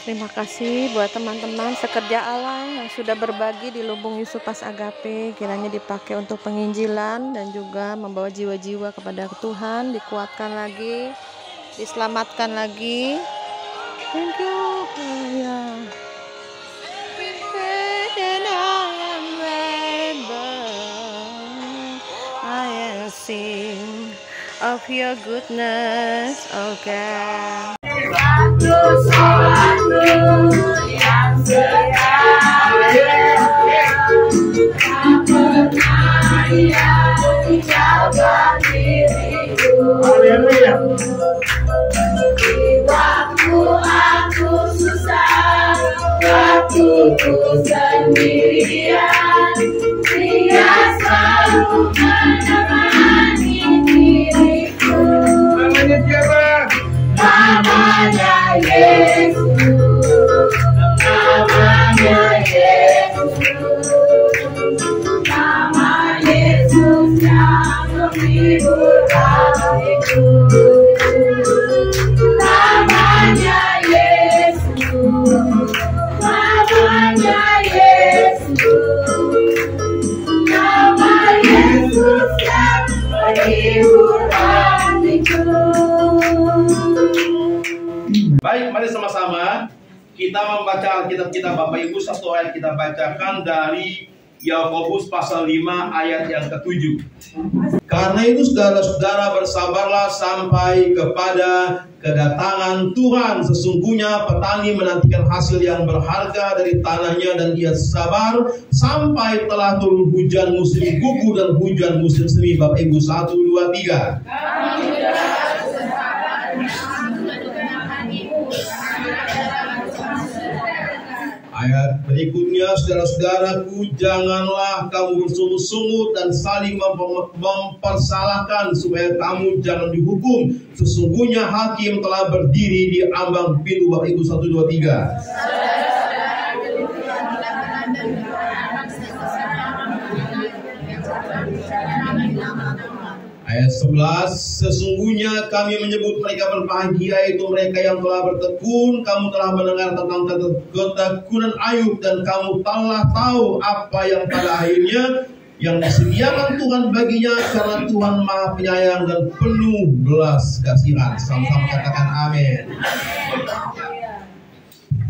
Terima kasih buat teman-teman sekerja Allah yang sudah berbagi di Lumbung Yusupas Agape. Kiranya dipakai untuk penginjilan dan juga membawa jiwa-jiwa kepada Tuhan, dikuatkan lagi, diselamatkan lagi. Thank you. Haleluya. And I am able, I am sing of your goodness, oh God. Waktu sholatmu yang sekarang, tak pernah ia tinggalkan diriku. Di waktu aku susah, waktu ku sendirian, Dia selalu menemani diriku. Namanya Yesus, namanya Yesus, nama Yesus yang menghibur hatiku. Namanya Yesus, namanya Yesus, nama Yesus yang menghibur hatiku. Baik, mari sama-sama kita membaca Alkitab kita Bapak Ibu. Satu ayat kita bacakan dari Yakobus pasal 5 ayat yang ke-7. Karena itu saudara-saudara bersabarlah sampai kepada kedatangan Tuhan. Sesungguhnya petani menantikan hasil yang berharga dari tanahnya dan ia sabar sampai telah turun hujan musim gugur dan hujan musim semi. Bapak Ibu 1, 2, 3. Ayat berikutnya, saudara-saudaraku, janganlah kamu bersungut-sungut dan saling mempersalahkan supaya kamu jangan dihukum. Sesungguhnya hakim telah berdiri di ambang pintu. Bapak Ibu 1, 2, 3. Ayat 11, sesungguhnya kami menyebut mereka berbahagia, yaitu mereka yang telah bertekun. Kamu telah mendengar tentang ketekunan Ayub dan kamu telah tahu apa yang pada akhirnya yang disediakan Tuhan baginya, karena Tuhan Maha Penyayang dan penuh belas kasihan. Sama-sama katakan amin.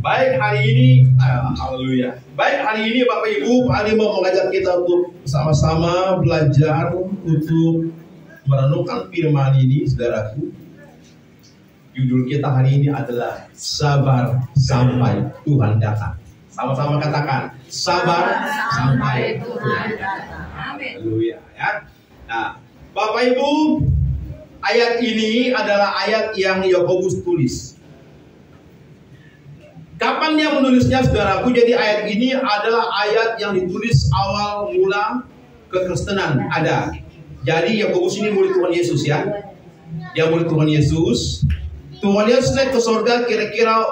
Baik, hari ini haleluya. Baik, hari ini Bapak Ibu, Pak Adi mau mengajak kita untuk sama-sama belajar untuk merenungkan firman ini, saudaraku. Judul kita hari ini adalah sabar sampai Tuhan datang. Sama-sama katakan, sabar sampai Tuhan datang. Haleluya, ya. Nah, Bapak Ibu, ayat ini adalah ayat yang Yakobus tulis. Kapan dia menulisnya, saudaraku? Jadi ayat ini adalah ayat yang ditulis awal mula kekristenan ada. Jadi Yakobus ini murid Tuhan Yesus, ya. Dia murid Tuhan Yesus. Tuhan Yesus naik ke surga kira-kira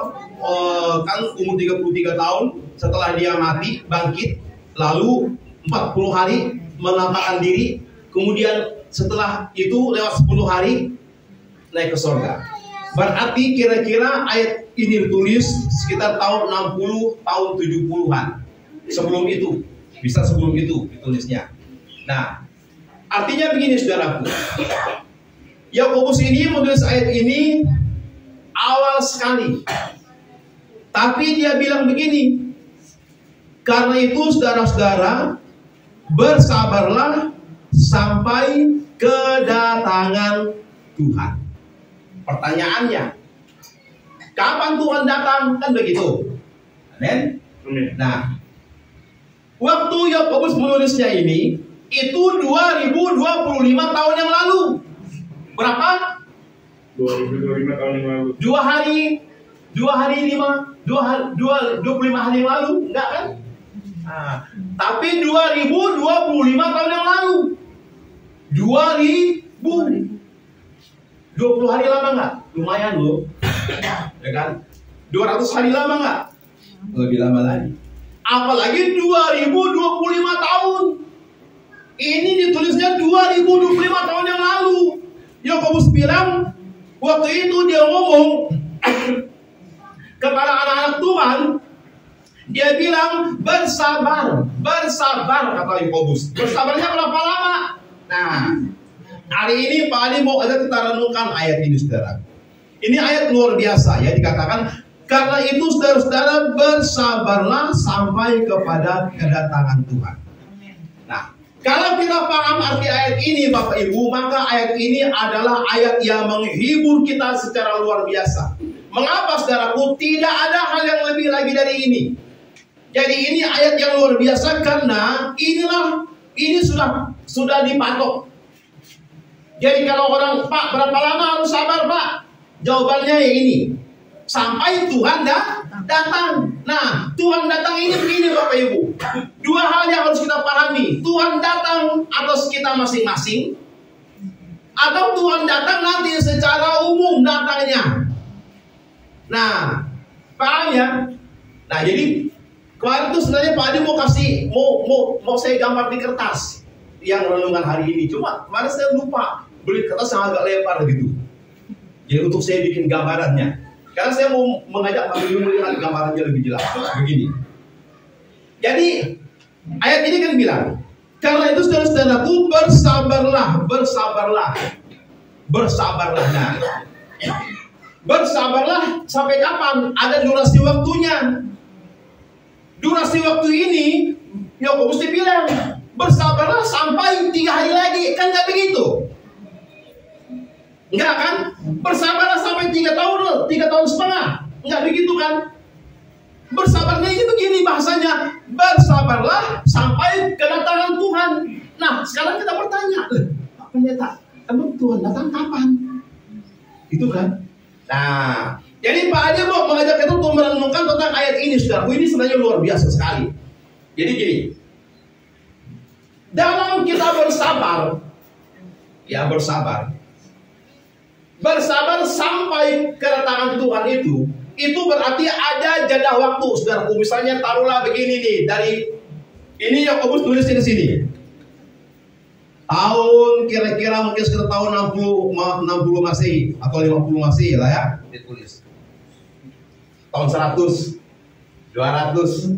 kan umur 33 tahun setelah dia mati, bangkit. Lalu 40 hari menampakkan diri. Kemudian setelah itu lewat 10 hari naik ke surga. Berarti kira-kira ayat ini ditulis sekitar tahun 60, tahun 70-an. Sebelum itu, bisa sebelum itu ditulisnya. Nah, artinya begini, saudaraku. Yakobus ini menulis ayat ini awal sekali. Tapi dia bilang begini, karena itu saudara-saudara bersabarlah sampai kedatangan Tuhan. Pertanyaannya, kapan Tuhan datang? Kan begitu. Amin. Nah, waktu Yakobus menulisnya ini itu 2025 tahun yang lalu. Berapa? 2025 tahun yang lalu. 25 hari yang lalu, enggak kan? Nah, tapi 2025 tahun yang lalu. 20 hari lama enggak? Lumayan loh. Ya kan? 200 hari lama enggak? Lebih lama lagi. Apalagi 2025 tahun. Ini ditulisnya 2025 tahun yang lalu. Yakobus bilang, waktu itu dia ngomong, kepada anak-anak Tuhan, dia bilang bersabar, bersabar kata Yakobus. Bersabarnya berapa lama? Nah, hari ini Pak Adi mau aja kita renungkan ayat ini, saudara. Ini ayat luar biasa ya, dikatakan karena itu saudara-saudara bersabarlah sampai kepada kedatangan Tuhan. Nah, kalau kita paham arti ayat ini Bapak Ibu, maka ayat ini adalah ayat yang menghibur kita secara luar biasa. Mengapa saudaraku? Tidak ada hal yang lebih lagi dari ini. Jadi ini ayat yang luar biasa karena ini sudah dipatok. Jadi kalau orang, Pak, berapa lama harus sabar, Pak? Jawabannya ya ini. Sampai Tuhan datang. Nah, Tuhan datang ini begini Bapak Ibu. Dua hal yang harus kita pahami. Tuhan datang atas kita masing-masing, atau Tuhan datang nanti secara umum datangnya. Nah, paham ya? Nah, jadi kemarin itu sebenarnya Pak Adi mau saya gambar di kertas yang renungan hari ini. Cuma kemarin saya lupa beli kertas yang agak lebar gitu. Jadi untuk saya bikin gambarannya. Karena saya mau mengajak Pak Adi melihat gambarannya lebih jelas. Begini. Jadi ayat ini kan bilang, karena itu saudara-saudaraku bersabarlah, bersabarlah, bersabarlah. Nah, bersabarlah sampai kapan? Ada durasi waktunya. Durasi waktu ini, Yakobus bilang bersabarlah sampai 3 hari lagi, kan nggak begitu? Enggak kan? Bersabarlah sampai 3 tahun, 3 tahun setengah, nggak begitu kan? Bersabarnya ini begini bahasanya, bersabarlah sampai kedatangan Tuhan. Nah, sekarang kita bertanya, Pak Pendeta, emang Tuhan datang kapan? Itu kan? Nah, jadi Pak Adi mau mengajak kita untuk merenungkan tentang ayat ini, saudara. Ini sebenarnya luar biasa sekali. Jadi gini, dalam kita bersabar, ya bersabar sampai kedatangan Tuhan itu berarti ada jeda waktu, saudara. Misalnya taruhlah begini nih, dari ini Yakobus tulis di sini. Tahun kira-kira mungkin sekitar tahun 60 Masehi atau 50 Masehi lah ya, ditulis. Tahun 100, 200,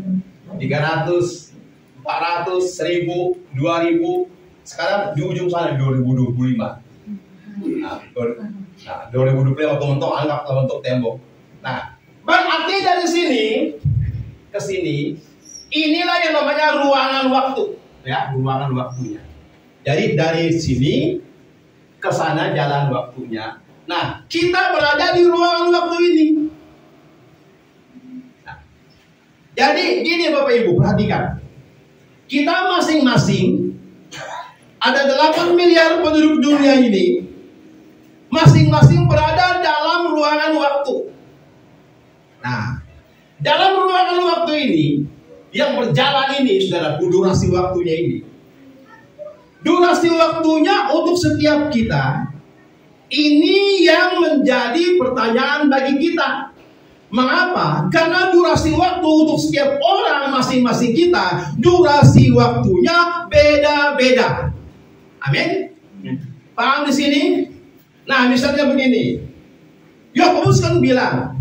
300, 400, 1000, 2000, sekarang di ujung sana 2025. Nah 2025 mentok, anggap mentok tembok. Nah, berarti dari sini ke sini, inilah yang namanya ruangan waktu, ya, ruangan waktunya. Jadi dari sini ke sana jalan waktunya. Nah, kita berada di ruangan waktu ini. Nah, jadi gini Bapak Ibu, perhatikan. Kita masing-masing ada 8 miliar penduduk dunia ini, masing-masing berada dalam ruangan waktu. Nah, dalam ruangan waktu ini yang berjalan ini, saudara, durasi waktunya ini. Durasi waktunya untuk setiap kita, ini yang menjadi pertanyaan bagi kita. Mengapa? Karena durasi waktu untuk setiap orang masing-masing kita, durasi waktunya beda-beda. Amin. Paham di sini? Nah, misalnya begini. Yakobus kan bilang,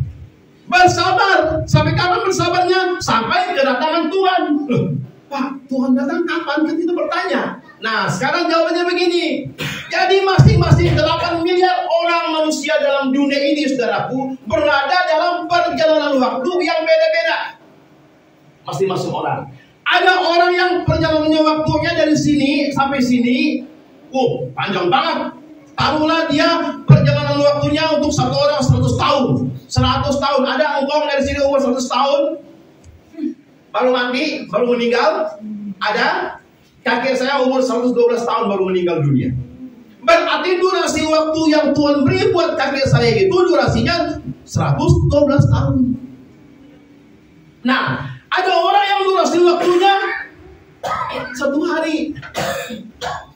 bersabar. Sampai kapan bersabarnya? Sampai kedatangan Tuhan. Loh, Pak, Tuhan datang kapan? Kan kita bertanya. Nah, sekarang jawabannya begini. Jadi masing-masing 8 miliar orang manusia dalam dunia ini, saudaraku, berada dalam perjalanan waktu yang beda-beda. Masing-masing orang. Ada orang yang perjalanannya waktunya dari sini sampai sini, panjang banget. Taruhlah dia perjalanan waktunya untuk satu orang 100 tahun. 100 tahun. Ada engkau dari sini umur 100 tahun, baru mati, baru meninggal. Ada kakek saya umur 112 tahun baru meninggal dunia. Berarti durasi waktu yang Tuhan beri buat kakek saya itu durasinya 112 tahun. Nah, ada orang yang durasi waktunya 1 hari,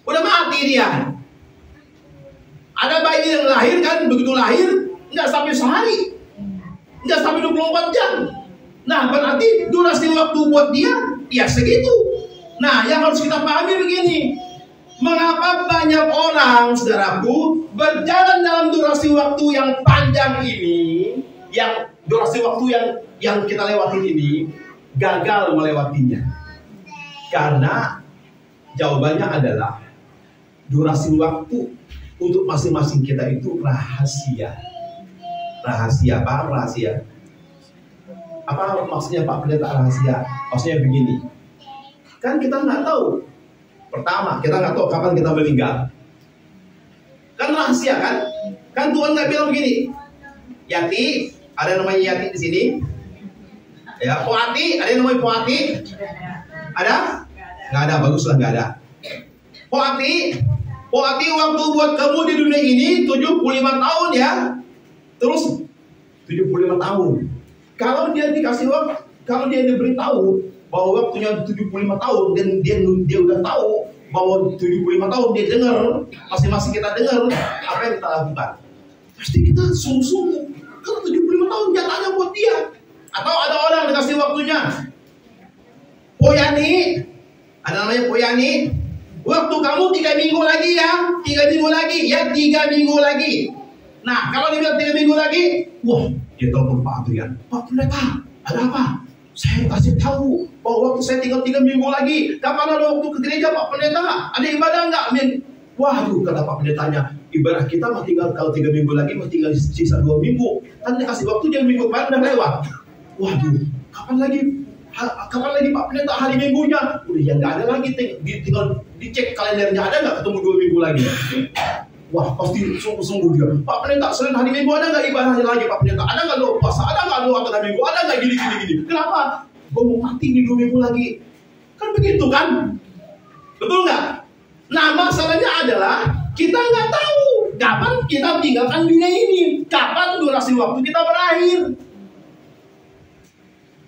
udah mati dia. Ada bayi yang lahir kan, begitu lahir nggak sampai sehari, nggak sampai 24 jam. Nah, berarti durasi waktu buat dia ya segitu. Nah, yang harus kita pahami begini. Mengapa banyak orang, saudaraku, berjalan dalam durasi waktu yang panjang ini, yang durasi waktu yang kita lewatin ini gagal melewatinya. Karena jawabannya adalah durasi waktu untuk masing-masing kita itu rahasia. Rahasia apa? Rahasia. Apa maksudnya Pak Pendeta rahasia? Maksudnya begini. Kan kita nggak tahu. Pertama, kita nggak tahu kapan kita meninggal. Kan rahasia kan? Kan Tuhan nggak bilang begini. Yati, ada namanya Yati di sini. Ya, Poati, ada yang namanya Poati? Ada? Nggak ada, baguslah nggak ada. Poati waktu buat kamu di dunia ini 75 tahun ya. Terus 75 tahun. Kalau dia dikasih waktu, kalau dia diberitahu bahwa waktunya 75 tahun dan dia udah tahu bahwa 75 tahun dia dengar, masing-masing kita dengar apa yang kita lakukan. Pasti kita sungguh-sungguh. Kalau 75 tahun jatahnya buat dia. Atau ada orang dikasih waktunya. Poyani, ada namanya Poyani. Waktu kamu 3 minggu lagi ya, 3 minggu lagi, ya 3 minggu lagi. Nah, kalau dia bilang 3 minggu lagi, wah, dia telepon Pak Adrian. Pak Pendeta, ada apa? Saya kasih tahu bahwa waktu saya tinggal 3 minggu lagi. Kapan ada waktu ke gereja Pak Pendeta? Ada ibadah nggak? Amin. Waduh, kata Pak Pendetanya, ibadah kita mah tinggal kalau 3 minggu lagi, mah tinggal sisa 2 minggu. Kan dikasih waktu jangan minggu kemarin udah lewat. Waduh, kapan lagi Pak Pendeta hari minggunya? Udah ya nggak ada lagi, tinggal dicek kalendernya, ada nggak ketemu 2 minggu lagi? Wah, pasti sungguh-sungguh dia. Pak Pendeta, selain hari minggu ada nggak ibadahnya lagi Pak Pendeta? Ada nggak doa puasa? Ada nggak doa tengah minggu? Ada nggak gini? Kenapa? Gue mau mati di 2 minggu lagi. Kan begitu kan? Betul nggak? Nah, masalahnya adalah kita nggak tahu kapan kita tinggalkan dunia ini, kapan durasi waktu kita berakhir.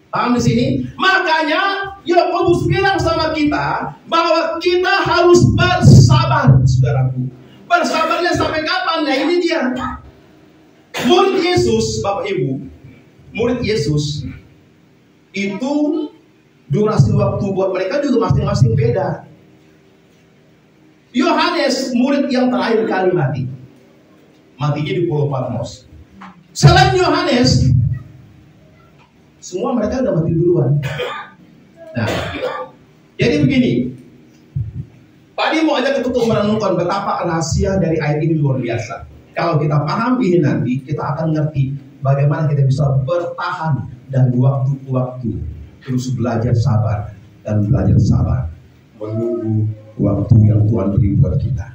Paham di sini? Makanya Yakobus bilang sama kita bahwa kita harus bersabar, saudaraku. Bersabarnya sampai kapan? Nah ini dia. Murid Yesus, Bapak Ibu, murid Yesus itu durasi waktu buat mereka juga masing-masing beda. Yohanes, murid yang terakhir kali mati. Matinya di Pulau Patmos. Selain Yohanes, semua mereka udah mati duluan. Nah, jadi begini. Tadi mau ajak kita merenungkan betapa rahasia dari ayat ini luar biasa. Kalau kita paham ini nanti, kita akan ngerti bagaimana kita bisa bertahan dan waktu-waktu terus belajar sabar dan belajar sabar menunggu waktu yang Tuhan beri buat kita.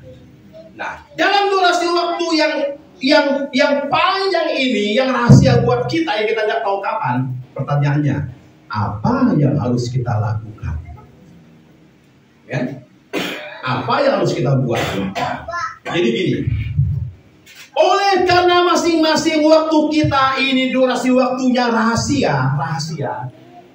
Nah, dalam durasi waktu yang panjang ini, yang rahasia buat kita yang kita nggak tahu kapan, pertanyaannya apa yang harus kita lakukan? Ya? Apa yang harus kita buat? Jadi gini, oleh karena masing-masing waktu kita ini durasi waktunya rahasia,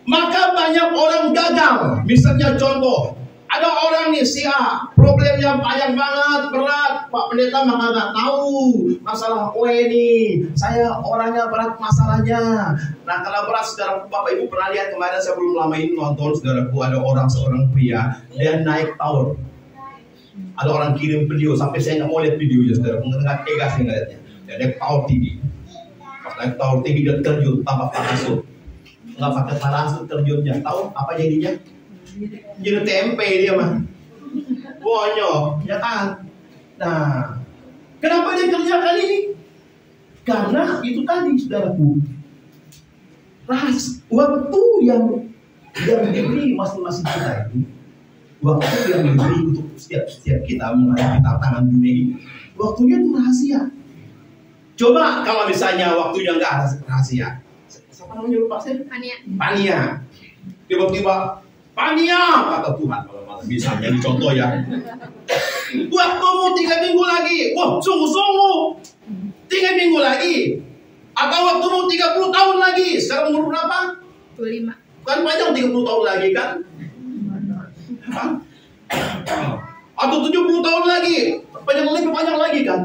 maka banyak orang gagal. Misalnya contoh, ada orang nih si A, problemnya banyak banget, berat. Pak Pendeta maka nggak tahu masalah kue nih. Saya orangnya berat masalahnya. Nah kalau berat, saudara Bapak Ibu pernah lihat kemarin saya belum lama ini nonton, saudaraku, ada seorang pria dia naik tower. Ada orang kirim video sampai saya nggak mau lihat videonya, saudara. Nggak tegas nih ngeliatnya. Dia naik tower tinggi. Pas naik tower tinggi dia terjun tanpa parasut. Nggak pakai parasut terjunnya. Tahu apa jadinya? Jadi tempe dia mah. Bonyok, ya kan? Nah, kenapa dia kerjakan ini? Karena itu tadi, saudaraku. Waktu yang diberi masing-masing kita itu, waktu yang diberi untuk setiap kita menghadapi tantangan dunia ini, waktunya itu rahasia. Coba kalau misalnya waktunya nggak rahasia, siapa namanya lupa saya? Pania. Tiba-tiba Pania, kata Tuhan, kalau bisa jadi contoh ya. Waktumu 3 minggu lagi, wah sungguh-sungguh 3 minggu lagi. Atau waktumu 30 tahun lagi, sekarang umur berapa? 25. Kan panjang 30 tahun lagi kan? Atau 70 tahun lagi, panjang lagi kan?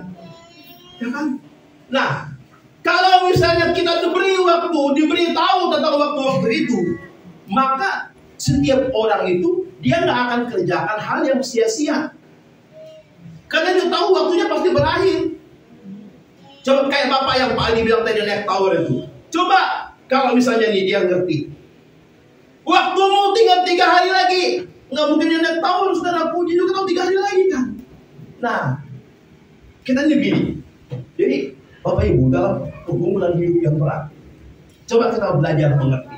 Ya kan? Nah, kalau misalnya kita diberi waktu, diberi tahu tentang waktu-waktu itu, maka setiap orang itu dia nggak akan kerjakan hal yang sia-sia, karena dia tahu waktunya pasti berakhir. Coba kayak bapak yang Pak Adi bilang tadi naik tower itu, Coba kalau misalnya nih dia ngerti, waktumu tinggal 3 hari lagi. Nggak mungkin dia naik tahun, saudara puji juga tahu 3 hari lagi kan. Nah, kita ini begini. Jadi Bapak Ibu dalam pergumulan hidup yang berat, coba kita belajar mengerti.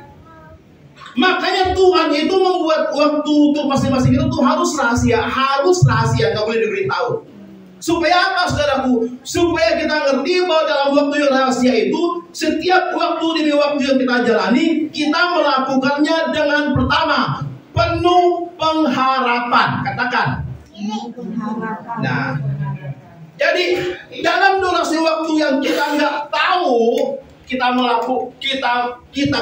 Makanya Tuhan itu membuat waktu untuk masing-masing kita tuh harus rahasia, nggak boleh diberitahu. Supaya apa, saudaraku? Supaya kita ngerti bahwa dalam waktu yang rahasia itu, setiap waktu demi waktu yang kita jalani, kita melakukannya dengan pertama, penuh pengharapan. Katakan. Nah, jadi dalam durasi waktu yang kita nggak tahu, kita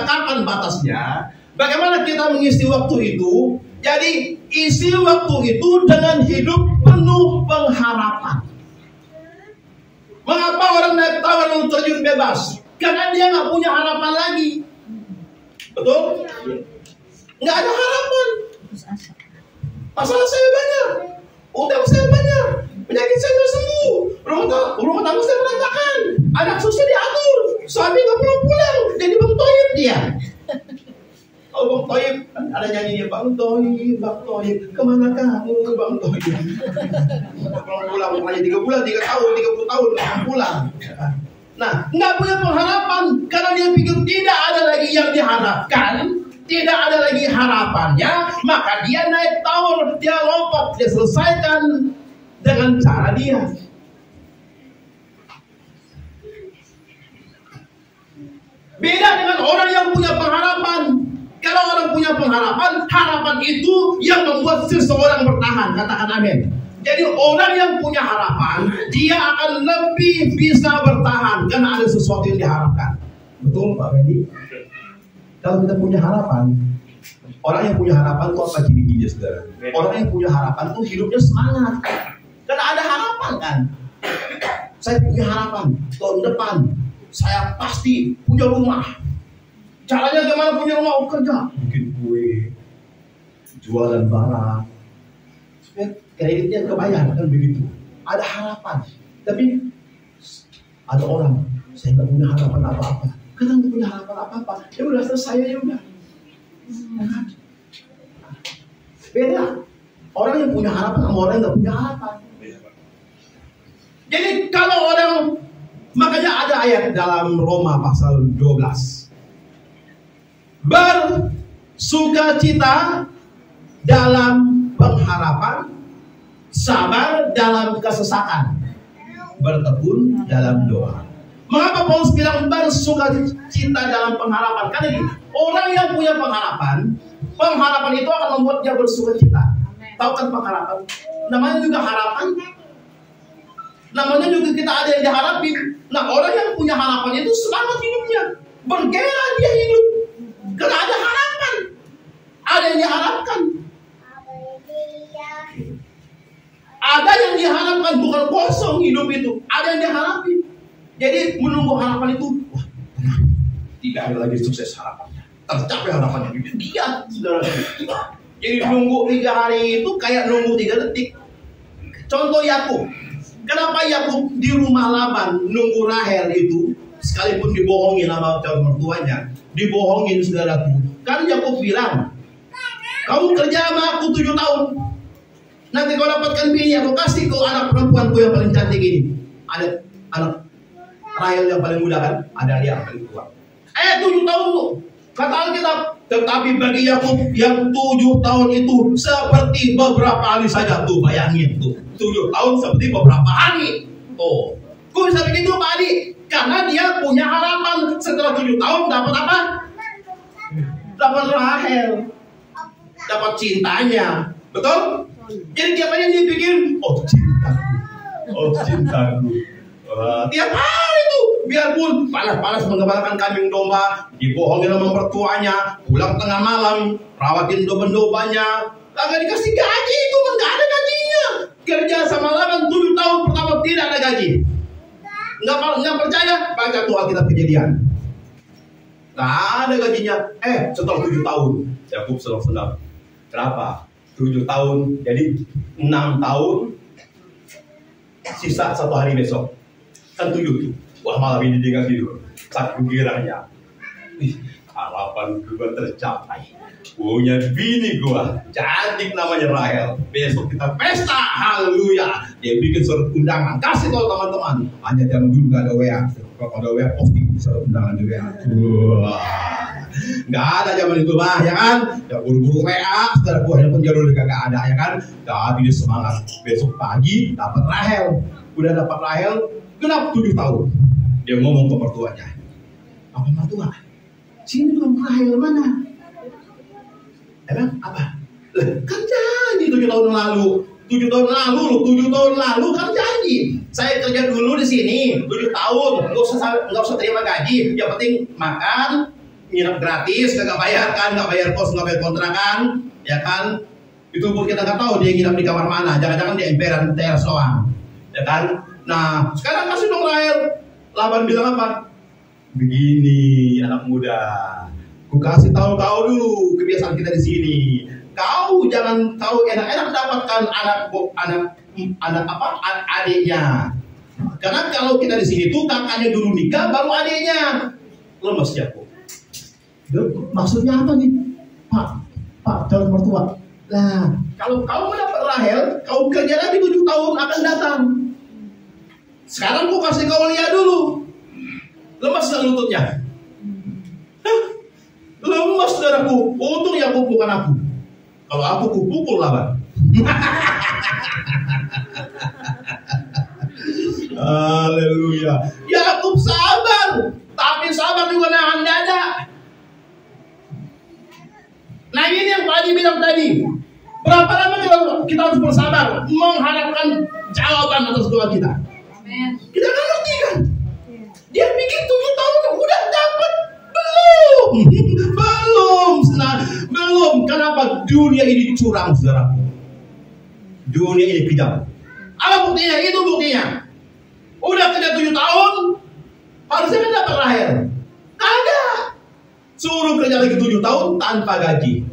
kapan batasnya, bagaimana kita mengisi waktu itu. Jadi isi waktu itu dengan hidup penuh pengharapan. Mengapa orang naik tawar lalu terjun bebas? Karena dia nggak punya harapan lagi. Betul? Nggak ada harapan. Masalah saya banyak, utang saya banyak, penyakit saya nggak sembuh, rumah tangga saya berantakan, anak susah diatur, suami nggak pulang, jadi Bang Toyib dia. Oh Bang Toyib, ada nyanyinya Bang Toyib, kemana kamu Bang Toyib? Pulang hanya 3 bulan, 3 tahun, 30 tahun pulang. Nah, nggak punya pengharapan karena dia pikir tidak ada lagi yang diharapkan, tidak ada lagi harapannya, maka dia naik tower, dia lompat, dia selesaikan dengan cara dia. Beda dengan orang yang punya pengharapan. Kalau orang punya pengharapan, harapan itu yang membuat seseorang bertahan. Katakan amin. Jadi orang yang punya harapan, dia akan lebih bisa bertahan karena ada sesuatu yang diharapkan. Betul Pak Fendi? Kalau kita punya harapan, orang yang punya harapan itu apa ciri-cirinya, saudara? Orang yang punya harapan itu hidupnya semangat. Karena ada harapan kan. Saya punya harapan, tahun depan saya pasti punya rumah. Caranya gimana punya rumah? Kerja, bikin kue, jualan barang, supaya kreditnya kebayar kan begitu. Ada harapan. Tapi ada orang, saya nggak punya harapan apa-apa. Kita nggak punya harapan apa-apa. Ya udah selesai ya udah. Beda. Orang yang punya harapan sama orang yang nggak punya harapan. Jadi kalau orang, makanya ada ayat dalam Roma pasal 12. Bersukacita dalam pengharapan, sabar dalam kesesakan, bertekun dalam doa. Mengapa Paulus bilang bersukacita dalam pengharapan? Karena ini, orang yang punya pengharapan itu akan membuat dia bersukacita. Tahu kan pengharapan? Namanya juga harapan. Namanya juga kita ada yang diharapin. Nah, orang yang punya harapan itu semangat hidupnya, bergairah dia hidup. Karena ada harapan, ada yang diharapkan. Ada yang diharapkan, bukan kosong hidup itu. Ada yang diharapin. Jadi menunggu harapan itu, wah tenang, tidak ada lagi sukses harapannya, tercapai harapannya. Dia, saudara. Jadi nunggu 3 hari itu kayak nunggu 3 detik. Contoh Yakub. Kenapa Yakub di rumah Laban nunggu Rahel itu, sekalipun dibohongin sama calon mertuanya, dibohongin saudaraku. Karena Yakub bilang, kamu kerja sama aku 7 tahun, nanti kau dapatkan bini, aku kasih kau anak perempuanku yang paling cantik ini. Ada anak Rahel yang paling muda kan, ada dia yang paling tua. 7 tahun tuh, kata Alkitab. Tetapi bagi Yakub yang 7 tahun itu seperti beberapa hari saja tuh, bayangin tuh. 7 tahun seperti beberapa hari. Oh, kok bisa begitu Pak Adi? Karena dia punya harapan setelah 7 tahun dapat apa? Dapat Rahel, dapat cintanya, betul? Jadi tiap hari dia pikir, oh cintaku. Tiap hari tuh, biarpun panas-panas mengembalakan kambing domba, dibohongin sama mertuanya, pulang tengah malam, rawatin domba-dombanya, kagak dikasih gaji itu, nggak ada gajinya. Kerja sama Laban 7 tahun pertama tidak ada gaji. Nggak percaya? Baca tuh Alkitab Kejadian. Nggak ada gajinya. Setelah 7 tahun, Yakub senang-senang. Kenapa? 7 tahun, jadi 6 tahun, sisa 1 hari besok. Kan 7 tuh. Wah, malam ini dia nggak tidur. Saking girangnya. Harapan gua tercapai. Punya bini gua, cantik namanya Rahel. Besok kita pesta, haleluya. Dia bikin surat undangan, kasih tahu teman-teman. Hanya zaman dulu gak ada WA. Kalau ada WA posting surat undangan di WA. Nggak ada zaman itu mah, ya kan? Ya buru-buru WA, saudara gua handphone jadul juga nggak ada, ya kan? Tapi dia semangat. Besok pagi dapat Rahel. Udah dapat Rahel, genap 7 tahun. Dia ngomong ke mertuanya, apa mertua? Sini belum Rahel mana? Emang apa? Kan janji 7 tahun lalu. 7 tahun lalu kan janji. Saya kerja dulu di sini 7 tahun, nggak usah terima gaji. Yang penting makan, nginep gratis, nggak bayar kan, nggak bayar kos, nggak bayar kontrakan, ya kan? Itu pun kita nggak tahu dia nginep di kamar mana. Jangan-jangan di emperan teras doang, ya kan? Nah, sekarang kasih dong Rahel. Laban bilang apa? Begini anak muda. Ku kasih tahu kau dulu kebiasaan kita di sini. Kau jangan kau enak-enak dapatkan adiknya. Karena kalau kita di sini tuh kakaknya dulu nikah baru adiknya. Lemes ya kok. Maksudnya apa nih? Pak calon mertua. Nah, kalau kau mendapat Rahel, kau kerja lagi 7 tahun akan datang. Sekarang ku kasih kau lihat dulu. Lemes nggak lututnya? Lemas saudaraku, untung yang bukan aku. Kalau aku kupukul Laban. Haleluya. Yakub sabar, tapi sabar juga nahan dada. Nah ini yang Pak Haji bilang tadi. Berapa lama kita harus bersabar mengharapkan jawaban atas doa kita? Kita kan ngerti kan? Dia bikin 7 tahun udah dapat belum. Kenapa? Dunia ini curang, saudara. Dunia ini kejam. Apa buktinya? Itu buktinya. Udah kerja 7 tahun, harusnya kan dapat Rahel. Kagak. Suruh kerja lagi 7 tahun tanpa gaji.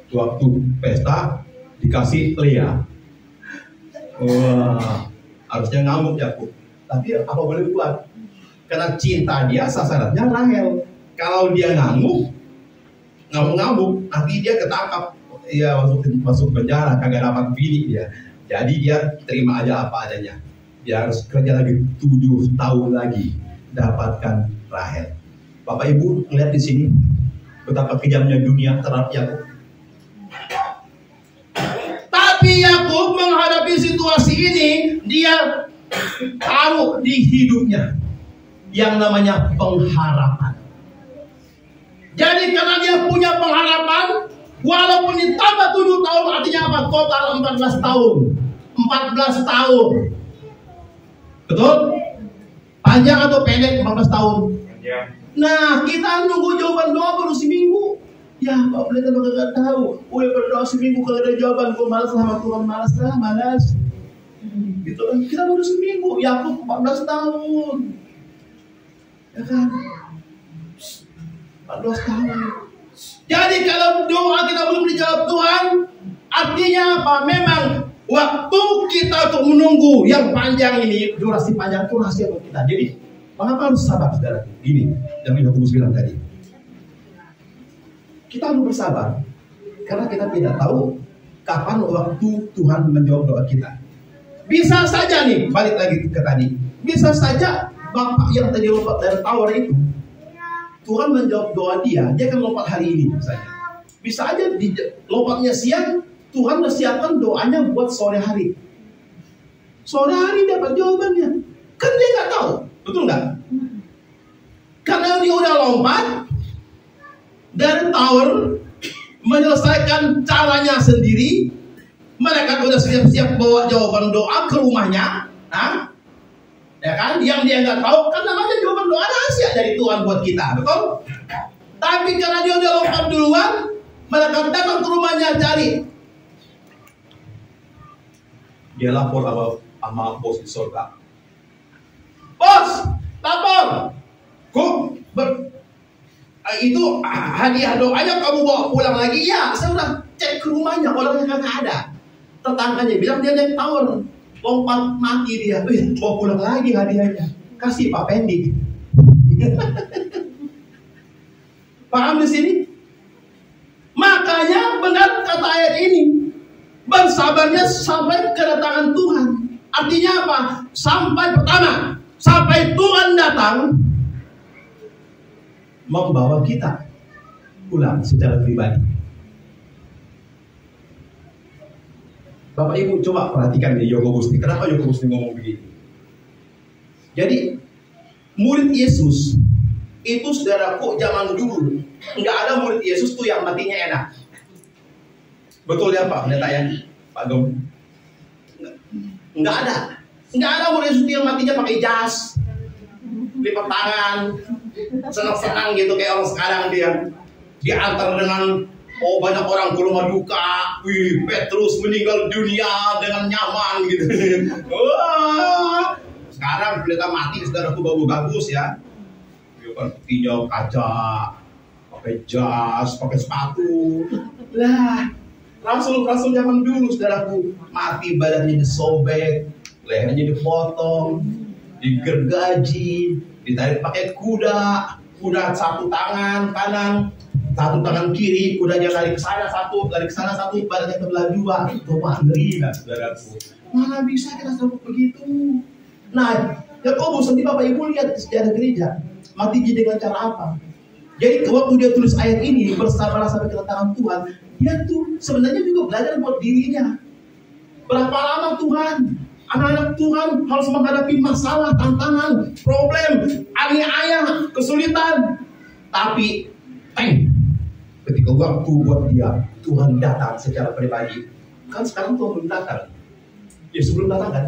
Waktu pesta dikasih Lea. Wah, harusnya ngamuk Yakub. Tapi apa boleh buat? Karena cinta dia sasarannya Rahel. Kalau dia ngamuk, nanti dia ketangkap, ya masuk penjara, kagak dapat bini dia. Jadi dia terima aja apa adanya. Dia harus kerja lagi 7 tahun lagi dapatkan Rahel. Bapak Ibu lihat di sini betapa kejamnya dunia terhadap Yakub. Tapi Yakub menghadapi situasi ini, dia taruh di hidupnya yang namanya pengharapan. Jadi karena dia punya pengharapan, walaupun ditambah 7 tahun, artinya apa? Total 14 tahun. 14 tahun. Betul? Panjang atau pendek 14 tahun? Panjang. Nah, kita nunggu jawaban doa baru seminggu. Ya, Pak Pendeta nggak tahu. Udah berdoa seminggu kalau ada jawaban, gue malas sama Tuhan, malas. Gitu kan? Kita baru seminggu. Yakub 14 tahun. Ya kan? 14 tahun. Jadi kalau doa kita belum dijawab Tuhan, artinya apa? Memang waktu kita untuk menunggu yang panjang ini, durasi panjang itu rahasia buat kita. Jadi, mengapa harus sabar, saudara? Gini, yang Yakobus bilang tadi. Kita harus bersabar karena kita tidak tahu kapan waktu Tuhan menjawab doa kita. Bisa saja nih, balik lagi ke tadi. Bisa saja Bapak yang tadi lompat dari tower itu, Tuhan menjawab doa dia akan lompat hari ini misalnya. Bisa aja lompatnya siang, Tuhan menyiapkan doanya buat sore hari. Sore hari dapat jawabannya. Kan dia nggak tahu, betul nggak? Karena dia udah lompat dari tower, menyelesaikan caranya sendiri. Mereka udah siap-siap bawa jawaban doa ke rumahnya, ya kan? Yang dia nggak tahu kan namanya jawaban doa rahasia dari Tuhan buat kita, betul? Tapi karena dia udah lompat duluan, mereka datang ke rumahnya cari. Dia lapor sama bos di surga. Bos, lapor. Kok itu hadiah doanya kamu bawa pulang lagi? Ya, saya udah cek ke rumahnya, orangnya kagak ada. Tetangganya bilang dia naik tower, lompat mati dia. Bawa pulang lagi hadiahnya. Kasih Pak Pendi. Paham di sini? Makanya benar kata ayat ini, bersabarnya sampai kedatangan Tuhan. Artinya apa? Sampai Tuhan datang membawa kita pulang secara pribadi. Bapak Ibu coba perhatikan di Yakobus ini. Kenapa Yakobus ini ngomong begini? Jadi murid Yesus itu, saudaraku, zaman dulu nggak ada murid Yesus tuh yang matinya enak. Betul ya Pak Pendeta ya, Pak Gom? Nggak ada murid Yesus yang matinya pakai jas, lipat tangan, senang-senang gitu kayak orang sekarang dia diantar dengan banyak orang ke rumah duka. Wih, Petrus meninggal dunia dengan nyaman gitu. Wah, sekarang pendeta mati, saudaraku, bagus ya. Dia kan tinjau kaca, pakai jas, pakai sepatu. Lah, rasul zaman dulu, saudaraku, mati badannya disobek, lehernya dipotong, digergaji, ditarik pakai kuda satu tangan kanan, satu tangan kiri, kudanya lari ke sana satu, badannya terbelah dua. Itu mah ngeri, saudaraku. Mana bisa kita sampai begitu? Nah, Yakobus, nanti Bapak Ibu lihat di sejarah gereja, mati dengan cara apa? Jadi waktu dia tulis ayat ini, bersabarlah sampai kedatangan Tuhan, dia tuh sebenarnya juga belajar buat dirinya. Berapa lama Tuhan, anak-anak Tuhan harus menghadapi masalah, tantangan, problem, aniaya, kesulitan. Tapi, ketika waktu buat dia, Tuhan datang secara pribadi. Kan sekarang Tuhan belum datang. Ya sebelum datang kan.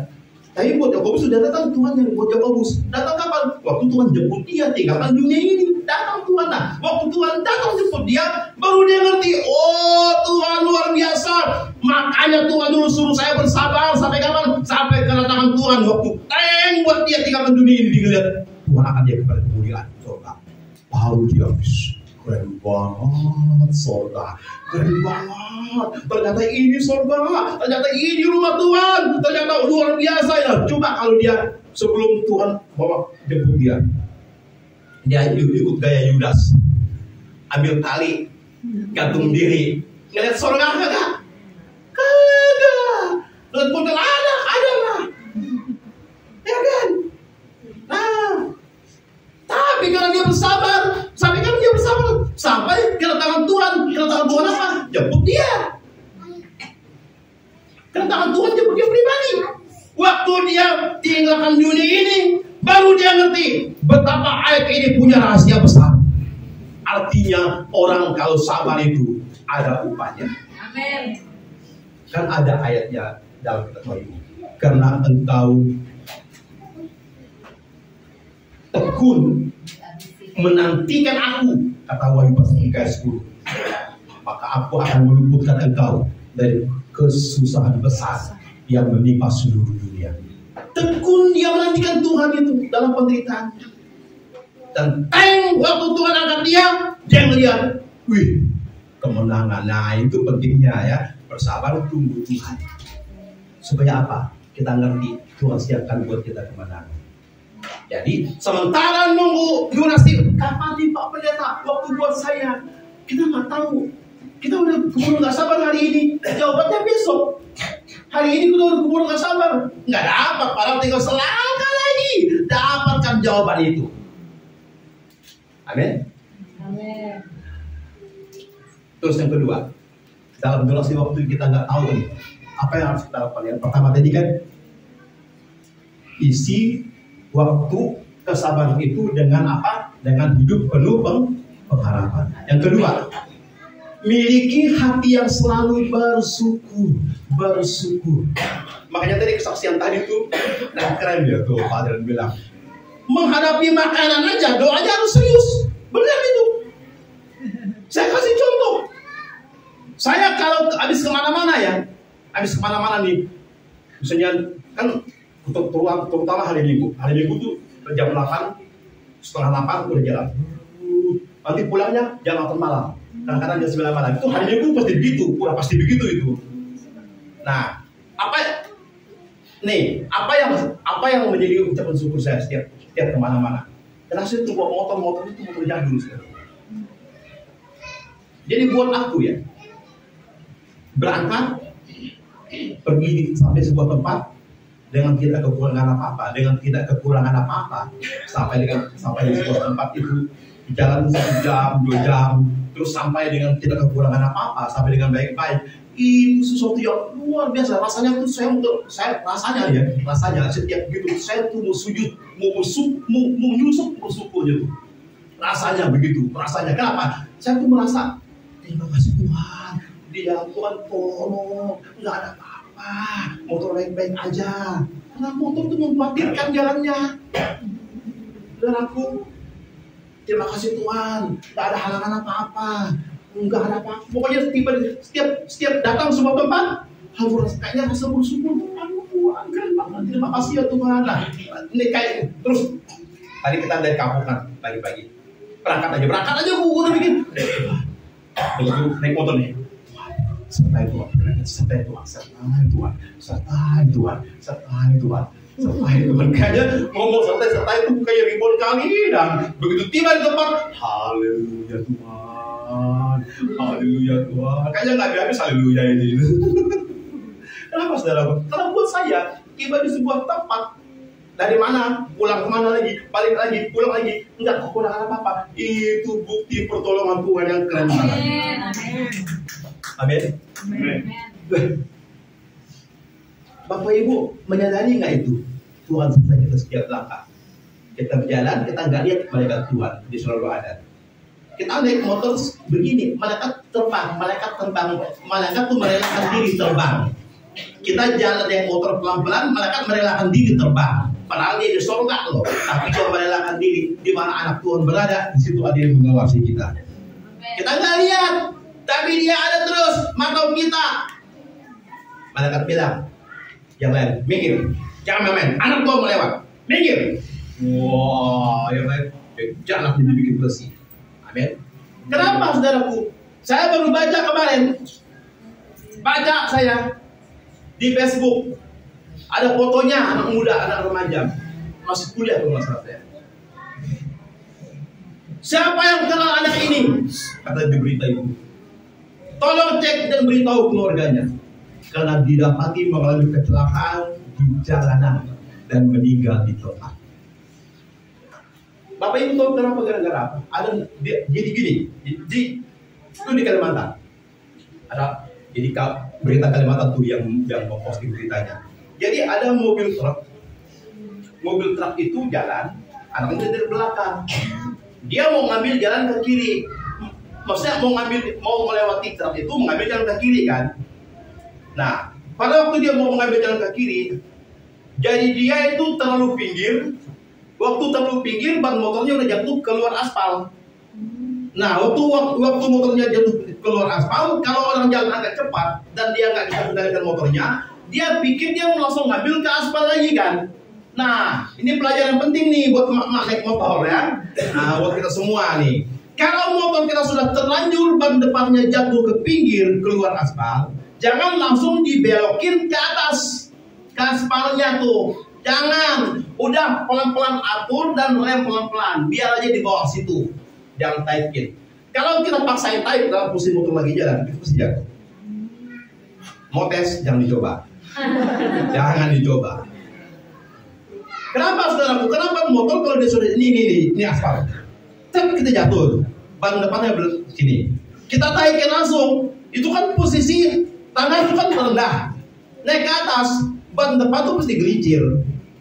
Tapi buat Yakobus sudah datang Tuhan yang buat Yakobus. Datang kapan? Waktu Tuhan jemput dia tinggalkan dunia ini. Datang Tuhan. Nah, waktu Tuhan datang jemput dia, baru dia ngerti. Oh, Tuhan luar biasa. Makanya Tuhan dulu suruh saya bersabar sampai kapan? Sampai kedatangan Tuhan. Waktu buat dia tinggalkan dunia ini, dia lihat Tuhan akan dia kepada kemuliaan surga. Baru dia habis. Keren banget surga, keren banget. Ternyata ini surga, ternyata ini rumah Tuhan, ternyata luar biasa ya. Coba kalau dia sebelum Tuhan bawa jemput dia ikut gaya Yudas, ambil tali, gantung diri, ngeliat surga kagak? Ngeliat pun ada lah, ya kan? Nah, tapi karena dia bersabar, sampai kedatangan Tuhan apa? Jemput dia. Kedatangan Tuhan jemput dia pribadi. Waktu dia tinggalkan dunia ini, baru dia ngerti betapa ayat ini punya rahasia besar. Artinya orang kalau sabar itu ada upahnya. Amin. Kan ada ayatnya dalam kitab ini. Karena engkau tekun menantikan aku, kata Wahyu pasal 3 ayat 10, maka aku akan meluputkan engkau dari kesusahan besar yang menimpa seluruh dunia. Tekun dia menantikan Tuhan itu dalam penderitaan. Dan waktu Tuhan angkat dia melihat, wih, kemenangan. Nah, itu pentingnya ya, bersabar tunggu Tuhan. Supaya apa? Kita ngerti Tuhan siapkan buat kita kemenangan. Jadi sementara nunggu durasi, kapan nih Pak Pendeta waktu buat saya? Kita nggak tahu. Kita udah keburu nggak sabar hari ini. Jawabannya besok. Hari ini kita udah keburu nggak sabar. Nggak dapat. Padahal tinggal selangkah lagi dapatkan jawaban itu. Amin. Amin. Terus yang kedua, dalam durasi waktu kita nggak tahu nih apa yang harus kita lakukan. Yang pertama tadi kan isi waktu kesabaran itu dengan apa? Dengan hidup penuh pengharapan. Yang kedua, miliki hati yang selalu bersyukur. Makanya tadi kesaksian tadi tuh, keren ya tuh Pak Adrian bilang, menghadapi makanan aja doanya harus serius. Benar itu. Saya kasih contoh. Saya kalau habis kemana-mana nih, misalnya kan terutama hari Minggu tuh jam 8, setengah 8 udah jalan. Nanti pulangnya jam 8 malam, kadang-kadang jam 9 malam. Itu hari Minggu pasti begitu, udah pasti begitu itu. Nah, apa yang menjadi ucapan syukur saya setiap kemana-mana? Karena saya tuh bawa motor itu motor jadul sekarang. Jadi buat aku ya, berangkat, pergi sampai sebuah tempat dengan tidak kekurangan apa-apa, sampai di sebuah tempat itu jalan 1 jam, 2 jam, terus sampai dengan tidak kekurangan apa-apa, sampai dengan baik-baik. Itu sesuatu yang luar biasa. Rasanya tuh rasanya setiap begitu saya tuh mau sujud, mau nyusup bersyukurnya tuh. Rasanya begitu, rasanya. Kenapa? Saya tuh merasa terima kasih Tuhan, di dalam Tuhan tolong, nggak ada apa-apa, motor baik-baik aja. Karena motor tuh mengkhawatirkan jalannya. Dan aku terima kasih Tuhan, nggak ada halangan apa-apa. Enggak ada apa, pokoknya setiap datang sebuah tempat harus kayaknya rasa bersyukur. Aduh Tuhan, keren banget, terima kasih ya Tuhan. Nah, ini kayak terus tadi kita dari kampung kan pagi-pagi berangkat aja gue udah bikin begitu naik motor nih, sertai Tuhan, kayaknya ngomong sertai itu kayak ribuan kali. Dan begitu tiba di tempat, haleluya Tuhan, kayaknya nggak habis haleluya ini. Kenapa saudara? Karena buat saya tiba di sebuah tempat, dari mana pulang kemana lagi, balik lagi, pulang lagi, nggak kekurangan apa-apa. Itu bukti pertolongan Tuhan yang keren banget. Amin. Bapak Ibu menyadari nggak itu? Tuhan serta kita setiap langkah. Kita berjalan, kita nggak lihat malaikat Tuhan, dia selalu ada. Kita naik motor begini, malaikat terbang, malaikat tuh merelakan diri terbang. Kita jalan naik motor pelan-pelan, malaikat merelakan diri terbang. Padahal dia di surga loh, tapi dia merelakan diri. Di mana anak Tuhan berada, di situ ada yang mengawasi kita. Kita nggak lihat, tapi dia ada terus, mantau kita. Malaikat bilang, yang lain, mikir, jangan main, anak Tuhan melewat, mikir. Wah, yang lain, jangan dibikin bersih. Amin. Kenapa saudaraku? Saya baru baca kemarin, saya di Facebook. Ada fotonya anak muda, anak remaja, masih kuliah kalau nggak salah saya. Siapa yang kenal anak ini? Kata di berita itu. Tolong cek dan beritahu keluarganya, karena didapati mengalami kecelakaan di jalanan dan meninggal di tempat. Bapak Ibu tahu kenapa? Gara-gara apa? Jadi gini, itu di Kalimantan. Ada jadi berita Kalimantan tuh yang memposting beritanya. Jadi ada mobil truk itu jalan, anaknya dari belakang. Dia mau ngambil jalan ke kiri. Maksudnya mau melewati truk itu mengambil jalan ke kiri kan. Nah, pada waktu dia mau mengambil jalan ke kiri, jadi dia itu terlalu pinggir. Waktu terlalu pinggir, ban motornya udah jatuh keluar aspal. Nah, waktu motornya jatuh keluar aspal, kalau orang jalan agak cepat dan dia nggak bisa kendalikan motornya, dia pikir dia mau langsung ngambil ke aspal lagi kan. Nah, ini pelajaran penting nih buat emak-emak naik motor ya. Nah, buat kita semua nih. Kalau motor kita sudah terlanjur ban depannya jatuh ke pinggir keluar aspal, jangan langsung dibelokin ke atas ke aspalnya tuh. Jangan, udah pelan-pelan atur dan rem pelan-pelan, biar aja di bawah situ. Jangan taikin. Kalau kita paksain taik dalam posisi motor lagi jalan, itu pasti jatuh. Mau tes, jangan dicoba. Jangan dicoba. Kenapa saudaraku? Kenapa motor kalau dia sudah ini aspal, tapi kita jatuh, ban depannya sini. Kita taikin langsung, itu kan posisi tangan itu kan rendah, naik ke atas, ban depan tuh pasti gelincir.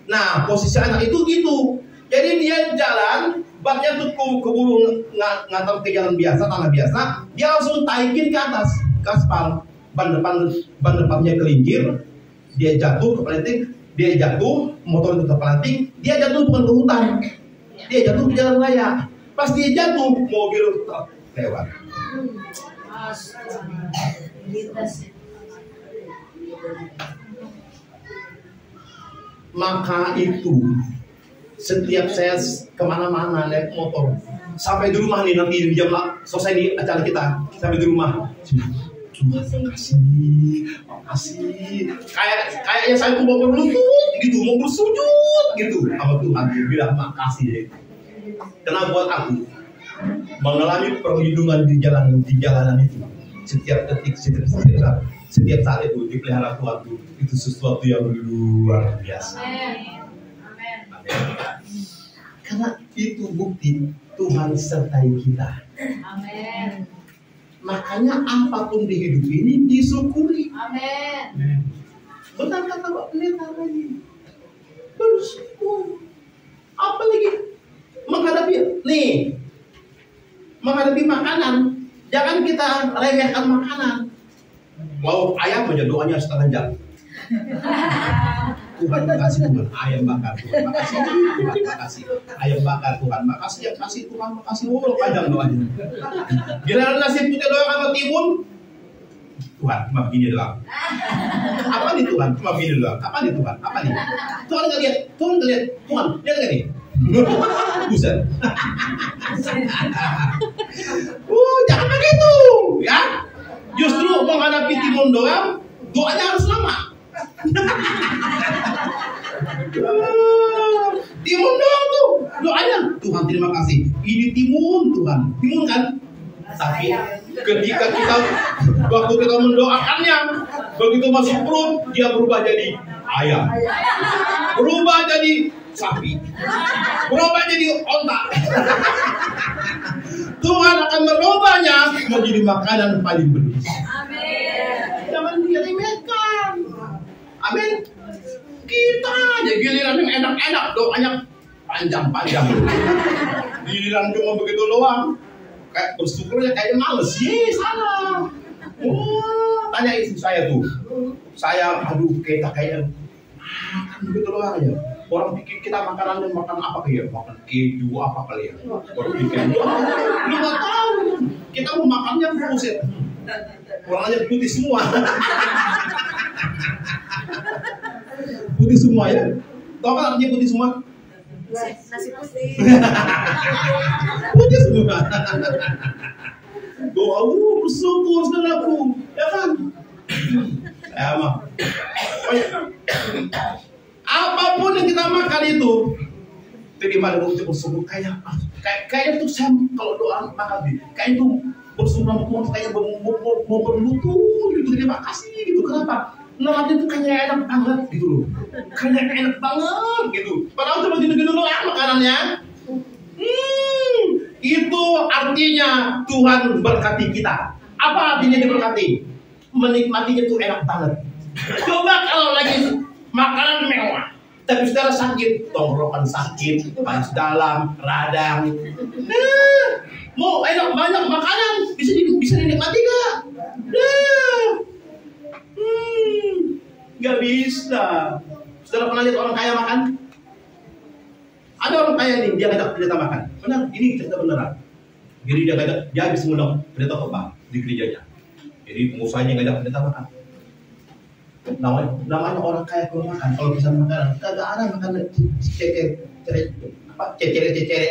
Nah, posisi anak itu gitu. Jadi dia jalan, bannya tuh keburu ngantar ke jalan biasa, tanah biasa, dia langsung taikin ke atas, ke aspal. Ban depannya kelincir, dia jatuh ke pelanting, dia jatuh, motor itu terpelanting, dia jatuh bukan ke hutan, dia jatuh ke jalan raya. Pas dia jatuh, mobil lewat. Maka itu setiap saya kemana-mana naik motor, sampai di rumah nih nanti di jam selesai di acara kita, sampai di rumah, makasih. Kayaknya saya tuh mau berlutut gitu, mau bersujud gitu sama Tuhan, bilang makasih deh. Karena buat aku mengalami perlindungan di jalanan itu. Setiap detik, setiap saat itu dipelihara Tuhan itu sesuatu yang luar biasa. Amin. Karena itu bukti Tuhan sertai kita. Amin. Makanya apapun di hidup ini disyukuri. Amin. Benar kata Pak Pendeta lagi. Bersyukur. Apalagi menghadapi makanan. Jangan kita remehkan makanan. Lauk ayam aja doanya setengah jam. Tuhan makasih Tuhan, ayam bakar Tuhan makasih, Tuhan makasih, ayam bakar Tuhan makasih, yang kasih Tuhan makasih, panjang doanya. Giliran nasi putih doang sama timun, Tuhan cuma begini doang. Apa nih Tuhan? Cuma begini doang. Apa nih Tuhan? Apa nih? Tuhan nggak lihat, Tuhan lihat nggak nih? Buset. Jangan begitu, ya. Justru menghadapi timun doang, doanya harus lama. Timun doang tuh doanya. Tuhan terima kasih. Ini timun Tuhan, timun kan? Tapi ketika waktu kita mendoakannya, begitu masuk perut, dia berubah jadi ayam, berubah jadi sapi, berubah jadi onta. Tuhan akan merubahnya menjadi makanan paling bergizi. Jangan diremehkan. Amin. Kita aja giliran yang enak-enak, doanya panjang-panjang. Giliran cuma begitu doang, kayak bersyukurnya kayak males. Salah. Tanya istri saya tuh. Kita kayak makan begitu doang aja. Orang pikir kita makanannya makan apa kayak makan keju apa kali ya. Orang pikir lu nggak tahu. Kita mau makannya buset. Orangnya putih semua. Putih semua ya. Tahu kan artinya putih semua? Nasi putih. Putih semua. Doa bersyukur saudaraku, ya kan? Emang. Apapun yang kita makan itu, terima dengan ucapan bersyukur. Kayaknya tuh saya kalau doa makan kayak itu bersyukur sama Tuhan, kayak mau berlutut gitu. Terima kasih gitu. Kenapa? Namanya itu kayaknya enak banget gitu loh. Kayaknya enak banget gitu. Padahal cuma gini-gini doang makanannya. Itu artinya Tuhan berkati kita. Apa artinya diberkati? Menikmatinya tuh enak banget. Coba kalau lagi makanan mewah, tapi saudara sakit, tenggorokan sakit, panas dalam, radang. Mau enak banyak makanan, bisa dinikmati gak? Gak bisa. Saudara pernah lihat orang kaya makan? Ada orang kaya nih, dia ngajak pendeta makan. Benar, ini cerita beneran. Jadi dia habis ngundang pendeta khotbah di gerejanya. Jadi pengusahanya ngajak pendeta makan. Namanya orang kaya kalau makan, kalau bisa makanan, kagak ada makanan cecere